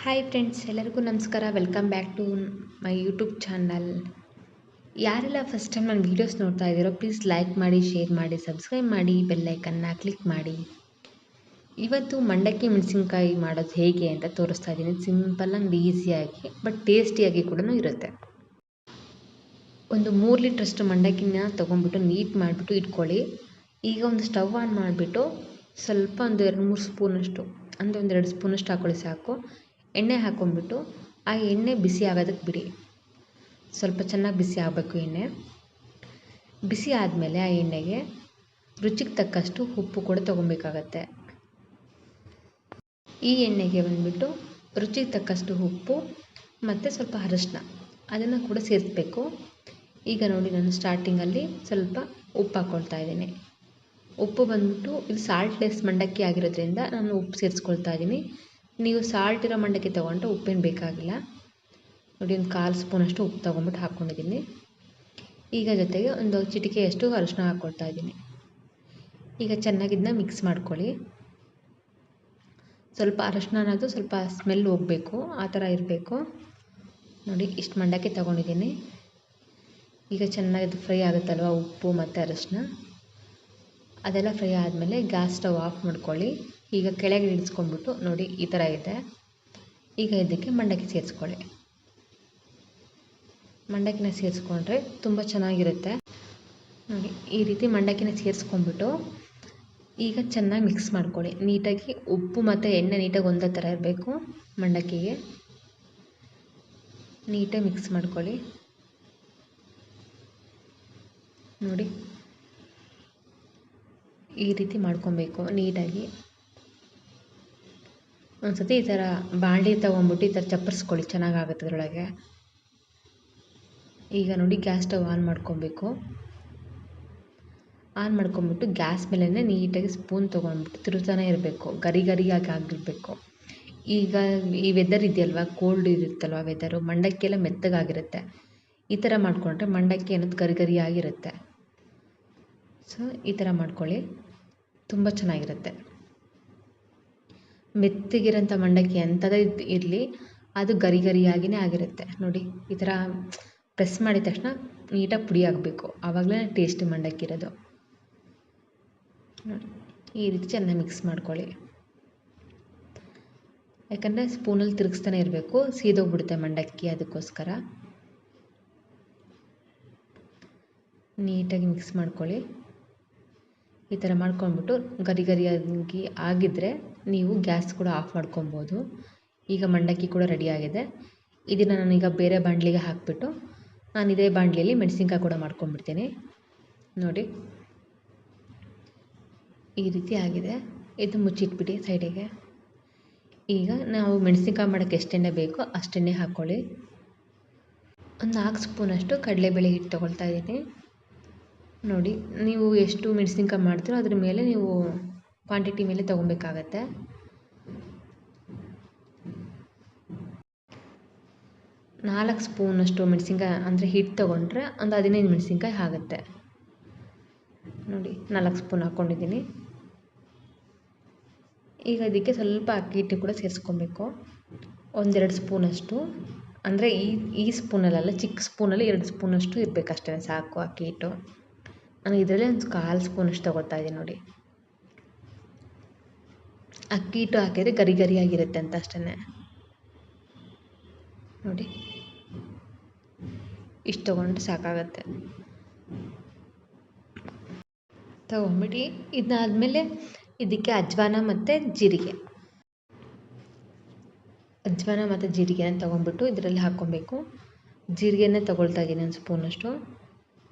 Hi friends, ಎಲ್ಲರಿಗೂ ನಮಸ್ಕಾರ. Welcome back to my YouTube channel. ಯಾರೆಲ್ಲ ಫಸ್ಟ್ ಟೈಮ್ ನನ್ನ ವೀಡಿಯೋಸ್ ನೋಡ್ತಾ ಇದ್ದೀರೋ ಪ್ಲೀಸ್ ಲೈಕ್ ಮಾಡಿ, ಶೇರ್ ಮಾಡಿ, ಸಬ್ಸ್ಕ್ರೈಬ್ ಮಾಡಿ, ಬೆಲ್ಲೈಕನ್ನ ಕ್ಲಿಕ್ ಮಾಡಿ. ಇವತ್ತು ಮಂಡಕ್ಕಿ ಮೆಣಸಿನ್ಕಾಯಿ ಮಾಡೋದು ಹೇಗೆ ಅಂತ ತೋರಿಸ್ತಾ ಇದ್ದೀನಿ. ಸಿಂಪಲ್ ಆ್ಯಂಡ್ ಈಸಿಯಾಗಿ ಬಟ್ ಟೇಸ್ಟಿಯಾಗಿ ಕೂಡ ಇರುತ್ತೆ. ಒಂದು 3 ಲೀಟ್ರಷ್ಟು ಮಂಡಕ್ಕಿನ ತೊಗೊಂಡ್ಬಿಟ್ಟು ನೀಟ್ ಮಾಡಿಬಿಟ್ಟು ಇಟ್ಕೊಳ್ಳಿ. ಈಗ ಒಂದು ಸ್ಟವ್ ಆನ್ ಮಾಡಿಬಿಟ್ಟು ಸ್ವಲ್ಪ ಒಂದು 2-3 ಸ್ಪೂನಷ್ಟು ಅಂದರೆ ಒಂದು 2 ಸ್ಪೂನಷ್ಟು ಹಾಕ್ಕೊಳ್ಳಿ ಸಾಕು. ಎಣ್ಣೆ ಹಾಕ್ಕೊಂಡ್ಬಿಟ್ಟು ಆ ಎಣ್ಣೆ ಬಿಸಿ ಆಗೋದಕ್ಕೆ ಬಿಡಿ. ಸ್ವಲ್ಪ ಚೆನ್ನಾಗಿ ಬಿಸಿ ಆಗಬೇಕು ಎಣ್ಣೆ. ಬಿಸಿ ಆದಮೇಲೆ ಆ ಎಣ್ಣೆಗೆ ರುಚಿಗೆ ತಕ್ಕಷ್ಟು ಉಪ್ಪು ಕೂಡ ತೊಗೊಬೇಕಾಗತ್ತೆ. ಈ ಎಣ್ಣೆಗೆ ಬಂದುಬಿಟ್ಟು ರುಚಿಗೆ ತಕ್ಕಷ್ಟು ಉಪ್ಪು ಮತ್ತು ಸ್ವಲ್ಪ ಅರಶಿನ ಅದನ್ನು ಕೂಡ ಸೇರಿಸ್ಬೇಕು. ಈಗ ನೋಡಿ, ನಾನು ಸ್ಟಾರ್ಟಿಂಗಲ್ಲಿ ಸ್ವಲ್ಪ ಉಪ್ಪು ಹಾಕ್ಕೊಳ್ತಾ ಇದ್ದೀನಿ. ಉಪ್ಪು ಬಂದುಬಿಟ್ಟು ಇದು ಸಾಲ್ಟ್ಲೆಸ್ ಮಂಡಕ್ಕಿ ಆಗಿರೋದ್ರಿಂದ ನಾನು ಉಪ್ಪು ಸೇರಿಸ್ಕೊಳ್ತಾ ಇದ್ದೀನಿ. ನೀವು ಸಾಲ್ಟ್ ಇರೋ ಮಂಡಕ್ಕಿ ತೊಗೊಂಡ್ರೆ ಉಪ್ಪೇನು ಬೇಕಾಗಿಲ್ಲ. ನೋಡಿ, ಒಂದು 1/4 ಸ್ಪೂನಷ್ಟು ಉಪ್ಪು ತೊಗೊಂಡ್ಬಿಟ್ಟು ಹಾಕ್ಕೊಂಡಿದ್ದೀನಿ. ಈಗ ಜೊತೆಗೆ ಒಂದು ಚಿಟಿಕೆಯಷ್ಟು ಅರಿಶಿನ ಹಾಕ್ಕೊಳ್ತಾ ಇದ್ದೀನಿ. ಈಗ ಚೆನ್ನಾಗಿದ್ದನ್ನ ಮಿಕ್ಸ್ ಮಾಡ್ಕೊಳ್ಳಿ. ಸ್ವಲ್ಪ ಅರಿಶಿನ ಅನ್ನೋದು ಸ್ವಲ್ಪ ಸ್ಮೆಲ್ ಹೋಗಬೇಕು, ಆ ಥರ ಇರಬೇಕು. ನೋಡಿ, ಇಷ್ಟು ಮಂಡಕ್ಕಿ ತೊಗೊಂಡಿದ್ದೀನಿ. ಈಗ ಚೆನ್ನಾಗಿ ಫ್ರೈ ಆಗುತ್ತಲ್ವ ಉಪ್ಪು ಮತ್ತು ಅರಿಶಿನ, ಅದೆಲ್ಲ ಫ್ರೈ ಆದಮೇಲೆ ಗ್ಯಾಸ್ ಸ್ಟವ್ ಆಫ್ ಮಾಡ್ಕೊಳ್ಳಿ. ಈಗ ಕೆಳಗೆ ಇಳಿಸ್ಕೊಂಡ್ಬಿಟ್ಟು ನೋಡಿ ಈ ಥರ ಇದೆ. ಈಗ ಇದಕ್ಕೆ ಮಂಡಕ್ಕಿ ಸೇರಿಸ್ಕೊಳ್ಳಿ. ಮಂಡಕ್ಕಿನ ಸೇರಿಸ್ಕೊಂಡ್ರೆ ತುಂಬ ಚೆನ್ನಾಗಿರುತ್ತೆ. ನೋಡಿ, ಈ ರೀತಿ ಮಂಡಕ್ಕಿನ ಸೇರಿಸ್ಕೊಂಡ್ಬಿಟ್ಟು ಈಗ ಚೆನ್ನಾಗಿ ಮಿಕ್ಸ್ ಮಾಡ್ಕೊಳ್ಳಿ. ನೀಟಾಗಿ ಉಪ್ಪು ಮತ್ತು ಎಣ್ಣೆ ನೀಟಾಗಿ ಒಂದೇ ಥರ ಇರಬೇಕು. ಮಂಡಕ್ಕಿಗೆ ನೀಟಾಗಿ ಮಿಕ್ಸ್ ಮಾಡ್ಕೊಳ್ಳಿ. ನೋಡಿ, ಈ ರೀತಿ ಮಾಡ್ಕೊಬೇಕು ನೀಟಾಗಿ. ಒಂದು ಸತಿ ಈ ಥರ ಬಾಣಲಿ ತೊಗೊಂಬಿಟ್ಟು ಈ ಥರ ಚಪ್ಪರಿಸ್ಕೊಳ್ಳಿ, ಚೆನ್ನಾಗಾಗುತ್ತೆ ಅದರೊಳಗೆ. ಈಗ ನೋಡಿ, ಗ್ಯಾಸ್ ಸ್ಟವ್ ಆನ್ ಮಾಡ್ಕೊಬೇಕು. ಆನ್ ಮಾಡ್ಕೊಂಬಿಟ್ಟು ಗ್ಯಾಸ್ ಮೇಲೇ ನೀಟಾಗಿ ಸ್ಪೂನ್ ತೊಗೊಂಡ್ಬಿಟ್ಟು ತಿರುಗ್ತಾನೆ ಇರಬೇಕು. ಗರಿಯಾಗಿ ಆಗಿರಬೇಕು. ಈಗ ಈ ವೆದರ್ ಇದೆಯಲ್ವ, ಕೋಲ್ಡ್ ಇರುತ್ತಲ್ವ ವೆದರು, ಮಂಡಕ್ಕಿ ಎಲ್ಲ ಮೆತ್ತಗಾಗಿರುತ್ತೆ. ಈ ಥರ ಮಾಡಿಕೊಂಡ್ರೆ ಮಂಡಕ್ಕಿ ಅನ್ನೋದು ಗರಿಯಾಗಿರುತ್ತೆ. ಸೊ ಈ ಥರ ಮಾಡ್ಕೊಳ್ಳಿ, ತುಂಬ ಚೆನ್ನಾಗಿರುತ್ತೆ. ಮೆತ್ತಗಿರೋಂಥ ಮಂಡಕ್ಕಿ ಅಂಥದ್ದೇ ಇರಲಿ, ಅದು ಗರಿಯಾಗಿಯೇ ಆಗಿರುತ್ತೆ. ನೋಡಿ, ಈ ಥರ ಪ್ರೆಸ್ ಮಾಡಿದ ತಕ್ಷಣ ನೀಟಾಗಿ ಪುಡಿ ಆಗಬೇಕು, ಆವಾಗಲೇ ಟೇಸ್ಟಿ ಮಂಡಕ್ಕಿ ಇರೋದು. ನೋಡಿ, ಈ ರೀತಿ ಚೆನ್ನಾಗಿ ಮಿಕ್ಸ್ ಮಾಡ್ಕೊಳ್ಳಿ. ಯಾಕಂದರೆ ಸ್ಪೂನಲ್ಲಿ ತಿರುಗಿಸ್ತಾನೆ ಇರಬೇಕು, ಸೀದೋಗ್ಬಿಡುತ್ತೆ ಮಂಡಕ್ಕಿ, ಅದಕ್ಕೋಸ್ಕರ ನೀಟಾಗಿ ಮಿಕ್ಸ್ ಮಾಡ್ಕೊಳ್ಳಿ. ಈ ಥರ ಮಾಡ್ಕೊಂಡ್ಬಿಟ್ಟು ಗರಿಯಾಗಿ ಆಗಿದ್ದರೆ ನೀವು ಗ್ಯಾಸ್ ಕೂಡ ಆಫ್ ಮಾಡ್ಕೊಬೋದು. ಈಗ ಮಂಡಕ್ಕಿ ಕೂಡ ರೆಡಿಯಾಗಿದೆ. ಇದನ್ನು ನಾನೀಗ ಬೇರೆ ಬಾಣಲಿಗೆ ಹಾಕಿಬಿಟ್ಟು ನಾನು ಇದೇ ಬಾಣಲಿಯಲ್ಲಿ ಮೆಣಸಿನ್ಕಾಯಿ ಕೂಡ ಮಾಡ್ಕೊಂಡ್ಬಿಡ್ತೀನಿ. ನೋಡಿ, ಈ ರೀತಿ ಆಗಿದೆ. ಇದು ಮುಚ್ಚಿಟ್ಬಿಡಿ ಸೈಡಿಗೆ. ಈಗ ನಾವು ಮೆಣಸಿನ್ಕಾಯಿ ಮಾಡೋಕ್ಕೆ ಎಷ್ಟು ಎಣ್ಣೆ ಬೇಕೋ ಅಷ್ಟು ಎಣ್ಣೆ ಹಾಕ್ಕೊಳ್ಳಿ. ಒಂದು 4 ಸ್ಪೂನಷ್ಟು ಕಡಲೆಬೇಳೆ ಹಿಟ್ಟು ತೊಗೊಳ್ತಾ ಇದ್ದೀನಿ. ನೋಡಿ, ನೀವು ಎಷ್ಟು ಮೆಣಸಿನ್ಕಾಯಿ ಮಾಡ್ತೀರೋ ಅದ್ರ ಮೇಲೆ ನೀವು ಕ್ವಾಂಟಿಟಿ ಮೇಲೆ ತೊಗೊಬೇಕಾಗತ್ತೆ. ನಾಲ್ಕು ಸ್ಪೂನಷ್ಟು ಮೆಣಸಿನ್ಕಾಯಿ ಅಂದರೆ ಹಿಟ್ಟು ತೊಗೊಂಡ್ರೆ ಒಂದು 15 ಮೆಣಸಿನ್ಕಾಯಿ ಆಗುತ್ತೆ. ನೋಡಿ, 4 ಸ್ಪೂನ್ ಹಾಕ್ಕೊಂಡಿದ್ದೀನಿ. ಈಗ ಇದಕ್ಕೆ ಸ್ವಲ್ಪ ಅಕ್ಕಿ ಹಿಟ್ಟು ಕೂಡ ಸೇರಿಸ್ಕೊಬೇಕು. 1-2 ಸ್ಪೂನಷ್ಟು, ಅಂದರೆ ಈ ಸ್ಪೂನಲ್ಲ, ಚಿಕ್ಕ ಸ್ಪೂನಲ್ಲಿ 2 ಸ್ಪೂನಷ್ಟು ಇರಬೇಕಷ್ಟೇ, ಸಾಕು ಅಕ್ಕಿ ಹಿಟ್ಟು. ನಾನು ಇದರಲ್ಲಿ ಒಂದು 1/4 ಸ್ಪೂನಷ್ಟು ತೊಗೊಳ್ತಾ ಇದ್ದೀನಿ. ನೋಡಿ, ಅಕ್ಕಿ ಹಿಟ್ಟು ಹಾಕಿದರೆ ಗರಿಯಾಗಿರುತ್ತೆ ಅಂತ ಅಷ್ಟೇ. ನೋಡಿ, ಇಷ್ಟು ತೊಗೊಂಡ್ರೆ ಸಾಕಾಗತ್ತೆ. ತೊಗೊಂಬಿಟ್ಟು ಇದಾದಮೇಲೆ ಇದಕ್ಕೆ ಅಜ್ವಾನ ಮತ್ತು ಜೀರಿಗೆನ ತೊಗೊಂಡ್ಬಿಟ್ಟು ಇದರಲ್ಲಿ ಹಾಕ್ಕೊಬೇಕು. ಜೀರಿಗೆನ ತೊಗೊಳ್ತಾ ಇದ್ದೀನಿ ಒಂದು ಸ್ಪೂನಷ್ಟು.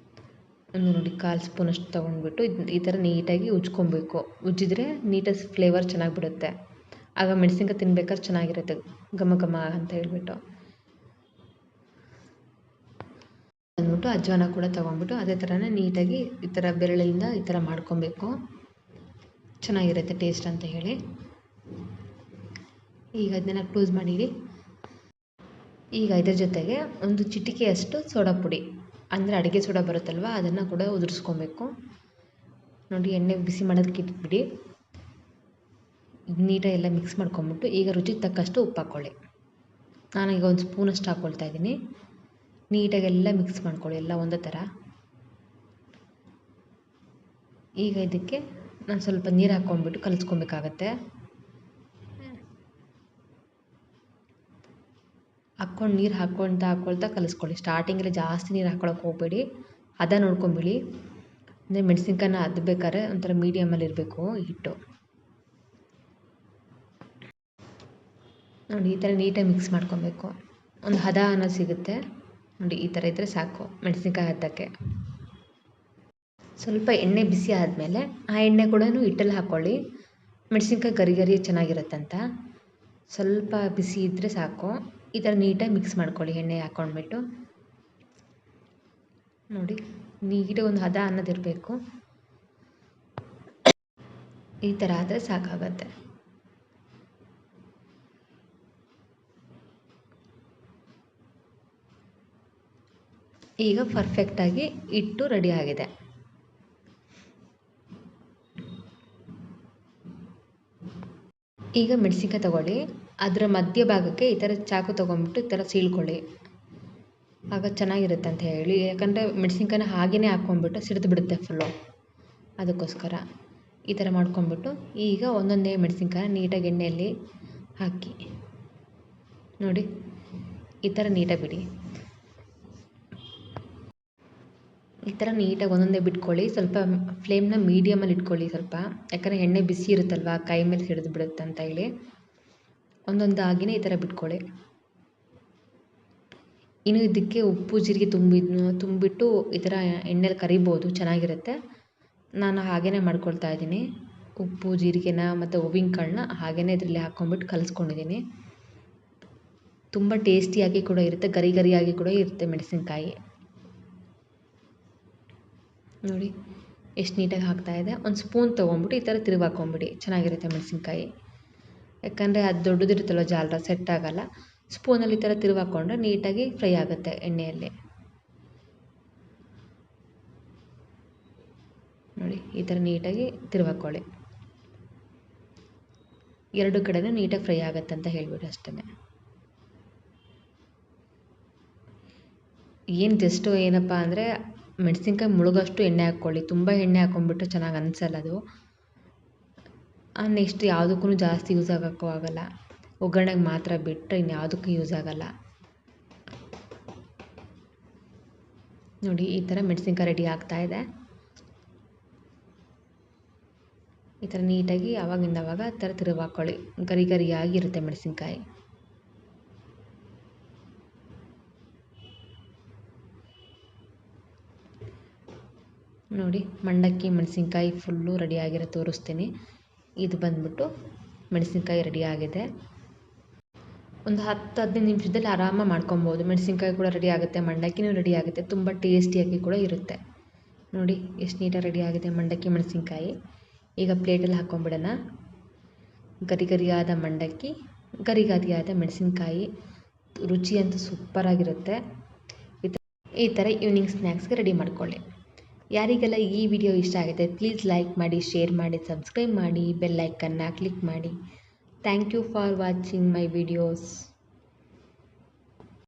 ನೋಡಿ, 1/4 ಸ್ಪೂನಷ್ಟು ತೊಗೊಂಡ್ಬಿಟ್ಟು ಈ ಥರ ನೀಟಾಗಿ ಉಜ್ಕೊಬೇಕು. ಉಜ್ಜಿದ್ರೆ ನೀಟಾಗಿ ಫ್ಲೇವರ್ ಚೆನ್ನಾಗಿ ಬಿಡುತ್ತೆ. ಆಗ ಮೆಣಸಿನ್ಕಾಯಿ ತಿನ್ಬೇಕಾದ್ರೆ ಚೆನ್ನಾಗಿರುತ್ತೆ, ಘಮ ಘಮ ಅಂತ ಹೇಳ್ಬಿಟ್ಟು. ಅಂದ್ಬಿಟ್ಟು ಅಜ್ವಾನ ಕೂಡ ತೊಗೊಂಡ್ಬಿಟ್ಟು ಅದೇ ಥರನೇ ನೀಟಾಗಿ ಈ ಥರ ಬೆರಳಿಂದ ಈ ಥರ ಮಾಡ್ಕೊಬೇಕು, ಚೆನ್ನಾಗಿರುತ್ತೆ ಟೇಸ್ಟ್ ಅಂತ ಹೇಳಿ. ಈಗ ಅದನ್ನೆಲ್ಲ ಕ್ಲೋಸ್ ಮಾಡಿಡಿ. ಈಗ ಇದ್ರ ಜೊತೆಗೆ ಒಂದು ಚಿಟಿಕೆಯಷ್ಟು ಸೋಡಾ ಪುಡಿ, ಅಂದರೆ ಅಡುಗೆ ಸೋಡಾ ಬರುತ್ತಲ್ವ, ಅದನ್ನು ಕೂಡ ಉದುರಿಸ್ಕೊಬೇಕು. ನೋಡಿ, ಎಣ್ಣೆ ಬಿಸಿ ಮಾಡೋದಕ್ಕೆ ಇಟ್ಬಿಡಿ. ನೀಟಾಗಿ ಎಲ್ಲ ಮಿಕ್ಸ್ ಮಾಡ್ಕೊಂಬಿಟ್ಟು ಈಗ ರುಚಿಗೆ ತಕ್ಕಷ್ಟು ಉಪ್ಪು ಹಾಕ್ಕೊಳ್ಳಿ. ನಾನೀಗ ಒಂದು ಸ್ಪೂನಷ್ಟು ಹಾಕ್ಕೊಳ್ತಾ ಇದ್ದೀನಿ. ನೀಟಾಗೆಲ್ಲ ಮಿಕ್ಸ್ ಮಾಡ್ಕೊಳ್ಳಿ, ಎಲ್ಲ ಒಂದೇ ಥರ. ಈಗ ಇದಕ್ಕೆ ನಾನು ಸ್ವಲ್ಪ ನೀರು ಹಾಕ್ಕೊಂಡ್ಬಿಟ್ಟು ಕಲಿಸ್ಕೊಬೇಕಾಗತ್ತೆ. ನೀರು ಹಾಕ್ಕೊಳ್ತಾ ಕಲಿಸ್ಕೊಳ್ಳಿ. ಸ್ಟಾರ್ಟಿಂಗಲ್ಲಿ ಜಾಸ್ತಿ ನೀರು ಹಾಕ್ಕೊಳಕ್ಕೆ ಹೋಗಬೇಡಿ, ಹದ ನೋಡ್ಕೊಂಬಿಡಿ. ಅಂದರೆ ಮೆಣಸಿನ್ಕಾಯಿನ ಅದ್ಬೇಕಾದ್ರೆ ಒಂಥರ ಮೀಡಿಯಮಲ್ಲಿ ಇರಬೇಕು ಹಿಟ್ಟು. ನೋಡಿ, ಈ ಥರ ನೀಟಾಗಿ ಮಿಕ್ಸ್ ಮಾಡ್ಕೊಬೇಕು. ಒಂದು ಹದ ಅನ್ನೋದು ಸಿಗುತ್ತೆ ನೋಡಿ, ಈ ಥರ ಇದ್ದರೆ ಸಾಕು ಮೆಣಸಿನ್ಕಾಯಿ ಹದ್ದಕ್ಕೆ. ಸ್ವಲ್ಪ ಎಣ್ಣೆ ಬಿಸಿ ಆದಮೇಲೆ ಆ ಎಣ್ಣೆ ಕೂಡ ಹಿಟ್ಟಲ್ಲಿ ಹಾಕ್ಕೊಳ್ಳಿ. ಮೆಣಸಿನ್ಕಾಯಿ ಗರಿ ಚೆನ್ನಾಗಿರುತ್ತಂತ. ಸ್ವಲ್ಪ ಬಿಸಿ ಇದ್ದರೆ ಸಾಕು. ಈ ಥರ ನೀಟಾಗಿ ಮಿಕ್ಸ್ ಮಾಡ್ಕೊಳ್ಳಿ ಎಣ್ಣೆ ಹಾಕ್ಕೊಂಡ್ಬಿಟ್ಟು. ನೋಡಿ, ನೀಟಾಗಿ ಒಂದು ಹದ ಅನ್ನೋದಿರಬೇಕು. ಈ ಥರ ಆದರೆ ಸಾಕಾಗತ್ತೆ. ಈಗ ಪರ್ಫೆಕ್ಟಾಗಿ ಹಿಟ್ಟು ರೆಡಿ ಆಗಿದೆ. ಈಗ ಮೆಣಸಿನ್ಕಾಯಿ ತೊಗೊಳ್ಳಿ, ಅದರ ಮಧ್ಯಭಾಗಕ್ಕೆ ಈ ಥರ ಚಾಕು ತೊಗೊಂಡ್ಬಿಟ್ಟು ಈ ಥರ ಸೀಳ್ಕೊಳ್ಳಿ. ಆಗ ಚೆನ್ನಾಗಿರುತ್ತೆ ಅಂತ ಹೇಳಿ. ಯಾಕಂದರೆ ಮೆಣಸಿನ್ಕಾಯಿನ ಹಾಗೇ ಹಾಕ್ಕೊಂಡ್ಬಿಟ್ಟು ಸಿಡಿದು ಬಿಡುತ್ತೆ ಫುಲ್ಲು, ಅದಕ್ಕೋಸ್ಕರ ಈ ಥರ ಮಾಡ್ಕೊಂಡ್ಬಿಟ್ಟು ಈಗ ಒಂದೊಂದೇ ಮೆಣಸಿನ್ಕಾಯಿ ನೀಟಾಗಿ ಎಣ್ಣೆಯಲ್ಲಿ ಹಾಕಿ ನೋಡಿ, ಈ ಥರ ನೀಟಾಗಿ ಬಿಡಿ. ಈ ಥರ ನೀಟಾಗಿ ಒಂದೊಂದೇ ಬಿಟ್ಕೊಳ್ಳಿ. ಸ್ವಲ್ಪ ಫ್ಲೇಮ್ನ ಮೀಡಿಯಮಲ್ಲಿ ಇಟ್ಕೊಳ್ಳಿ ಸ್ವಲ್ಪ, ಯಾಕಂದರೆ ಎಣ್ಣೆ ಬಿಸಿ ಇರುತ್ತಲ್ವ, ಕೈ ಮೇಲೆ ಸಿಡಿದು ಬಿಡುತ್ತೆ ಅಂತ ಹೇಳಿ. ಒಂದೊಂದಾಗಿಯೇ ಈ ಥರ ಬಿಟ್ಕೊಳ್ಳಿ. ಇನ್ನು ಇದಕ್ಕೆ ಉಪ್ಪು ಜೀರಿಗೆ ತುಂಬಿಟ್ಟು ಈ ಥರ ಎಣ್ಣೆಲಿ ಕರಿಬೋದು, ಚೆನ್ನಾಗಿರುತ್ತೆ. ನಾನು ಹಾಗೇ ಮಾಡ್ಕೊಳ್ತಾ ಇದ್ದೀನಿ. ಉಪ್ಪು ಜೀರಿಗೆನ ಮತ್ತು ಹೂವಿನಕಾಳನ್ನ ಹಾಗೇ ಇದರಲ್ಲಿ ಹಾಕ್ಕೊಂಡ್ಬಿಟ್ಟು ಕಲಿಸ್ಕೊಂಡಿದ್ದೀನಿ. ತುಂಬ ಟೇಸ್ಟಿಯಾಗಿ ಕೂಡ ಇರುತ್ತೆ, ಗರಿಯಾಗಿ ಕೂಡ ಇರುತ್ತೆ ಮೆಣಸಿನ್ಕಾಯಿ. ನೋಡಿ ಎಷ್ಟು ನೀಟಾಗಿ ಹಾಕ್ತಾಯಿದೆ. ಒಂದು ಸ್ಪೂನ್ ತೊಗೊಂಡ್ಬಿಟ್ಟು ಈ ಥರ ತಿರುಗಿ ಹಾಕ್ಕೊಂಬಿಡಿ, ಚೆನ್ನಾಗಿರುತ್ತೆ ಮೆಣಸಿನ್ಕಾಯಿ. ಯಾಕಂದರೆ ಅದು ದೊಡ್ಡದಿರುತ್ತಲ್ವ ಜಾಲರ, ಸೆಟ್ ಆಗೋಲ್ಲ. ಸ್ಪೂನಲ್ಲಿ ಈ ಥರ ತಿರುಗಿ ಹಾಕ್ಕೊಂಡ್ರೆ ನೀಟಾಗಿ ಫ್ರೈ ಆಗುತ್ತೆ ಎಣ್ಣೆಯಲ್ಲಿ. ನೋಡಿ, ಈ ಥರ ನೀಟಾಗಿ ತಿರುಗಿ ಹಾಕ್ಕೊಳ್ಳಿ. ಎರಡು ಕಡೆನೂ ನೀಟಾಗಿ ಫ್ರೈ ಆಗುತ್ತೆ ಅಂತ ಹೇಳ್ಬಿಟ್ಟು ಅಷ್ಟೇ. ಜಸ್ಟು ಏನಪ್ಪ ಅಂದರೆ ಮೆಣಸಿನ್ಕಾಯಿ ಮುಳುಗೋಷ್ಟು ಎಣ್ಣೆ ಹಾಕ್ಕೊಳ್ಳಿ. ತುಂಬ ಎಣ್ಣೆ ಹಾಕ್ಕೊಂಡ್ಬಿಟ್ರೆ ಚೆನ್ನಾಗಿ ಅನಿಸಲ್ಲ ಅದು. ನೆಕ್ಸ್ಟ್ ಯಾವುದಕ್ಕೂ ಜಾಸ್ತಿ ಯೂಸ್ ಆಗೋಕ್ಕೂ ಆಗೋಲ್ಲ. ಒಗ್ಗರಣೆಗೆ ಮಾತ್ರ ಬಿಟ್ಟರೆ ಇನ್ಯಾವುದಕ್ಕೂ ಯೂಸ್ ಆಗೋಲ್ಲ. ನೋಡಿ, ಈ ಥರ ಮೆಣಸಿನ್ಕಾಯಿ ರೆಡಿ ಆಗ್ತಾಯಿದೆ. ಈ ಥರ ನೀಟಾಗಿ ಆವಾಗಿಂದ ಆವಾಗ ಆ ಥರ ತಿರುಗಿ ಹಾಕ್ಕೊಳ್ಳಿ. ಗರಿಯಾಗಿರುತ್ತೆ ಮೆಣಸಿನ್ಕಾಯಿ. ನೋಡಿ, ಮಂಡಕ್ಕಿ ಮೆಣಸಿನ್ಕಾಯಿ ಫುಲ್ಲು ರೆಡಿಯಾಗಿರೋ ತೋರಿಸ್ತೀನಿ. ಇದು ಬಂದ್ಬಿಟ್ಟು ಮೆಣಸಿನ್ಕಾಯಿ ರೆಡಿಯಾಗಿದೆ. ಒಂದು 10-15 ನಿಮಿಷದಲ್ಲಿ ಆರಾಮಾಗಿ ಮಾಡ್ಕೊಬೋದು. ಮೆಣಸಿನ್ಕಾಯಿ ಕೂಡ ರೆಡಿ ಆಗುತ್ತೆ, ಮಂಡಕ್ಕಿನೂ ರೆಡಿ ಆಗುತ್ತೆ, ತುಂಬ ಟೇಸ್ಟಿಯಾಗಿ ಕೂಡ ಇರುತ್ತೆ. ನೋಡಿ ಎಷ್ಟು ನೀಟಾಗಿ ರೆಡಿಯಾಗಿದೆ ಮಂಡಕ್ಕಿ ಮೆಣಸಿನ್ಕಾಯಿ. ಈಗ ಪ್ಲೇಟಲ್ಲಿ ಹಾಕ್ಕೊಂಬಿಡೋಣ. ಗರಿಯಾದ ಮಂಡಕ್ಕಿ, ಗರಿಯಾದ ಮೆಣಸಿನ್ಕಾಯಿ, ರುಚಿ ಅಂತೂ ಸೂಪರಾಗಿರುತ್ತೆ. ಈ ಥರ ಈವ್ನಿಂಗ್ ಸ್ನ್ಯಾಕ್ಸ್ಗೆ ರೆಡಿ ಮಾಡ್ಕೊಳ್ಳಿ. ಯಾರಿಗೆಲ್ಲ ಈ ವಿಡಿಯೋ ಇಷ್ಟ ಆಗಿದೆ ಪ್ಲೀಸ್ ಲೈಕ್ ಮಾಡಿ, ಶೇರ್ ಮಾಡಿ, ಸಬ್ಸ್ಕ್ರೈಬ್ ಮಾಡಿ, ಬೆಲ್ ಐಕನ್ನ ಕ್ಲಿಕ್ ಮಾಡಿ. Thank you for watching my videos.